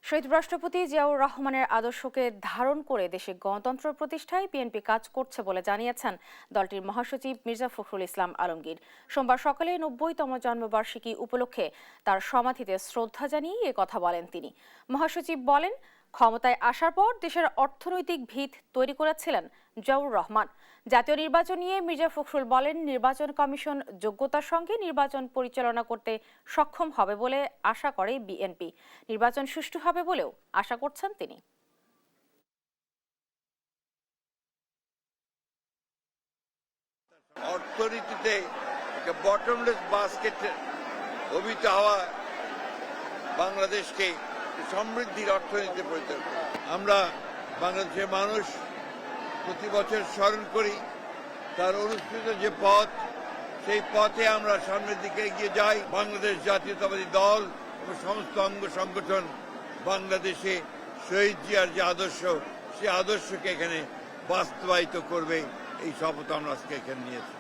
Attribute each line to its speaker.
Speaker 1: শহীদ রাষ্ট্রপতি জিয়াউর রহমানের আদর্শকে ধারণ করে দেশে গণতন্ত্র প্রতিষ্ঠায় বিএনপি কাজ করছে বলে জানিয়েছেন দলটির মহাসচিব মির্জা ফখরুল ইসলাম আলমগীর। সোমবার সকালে ৯০তম জন্মবার্ষিকী উপলক্ষে তার সমাধিতে শ্রদ্ধা জানিয়ে এ কথা বলেন তিনি। মহাসচিব বলেন, ক্ষমতায় আসার পর দেশের অর্থনৈতিক ভিত তৈরি করেছিলেন জিয়াউর রহমান। জাতীয় নির্বাচন নিয়ে মির্জা ফখরুল বলেন, নির্বাচন কমিশন যোগ্যতার সঙ্গে নির্বাচন পরিচালনা করতে সক্ষম হবে বলে আশা করে বিএনপি। নির্বাচন সুষ্ঠু হবে বলেও আশা করছেন তিনি।
Speaker 2: অর্থনীতিতে একটা বটমলেস বাস্কেটের অভিত হওয়া বাংলাদেশকে সমৃদ্ধির অর্থনীতিতে পরিণত করে। আমরা বাংলাদেশের মানুষ প্রতি বছর স্মরণ করি তার অনুষ্ঠিত যে পথ, সেই পথে আমরা সামনের দিকে এগিয়ে যাই। বাংলাদেশ জাতীয়তাবাদী দল এবং সমস্ত অঙ্গ সংগঠন বাংলাদেশে শহীদ জিয়ার যে আদর্শ, সেই আদর্শকে এখানে বাস্তবায়িত করবে, এই শপথ আমরা আজকে এখানে নিয়েছি।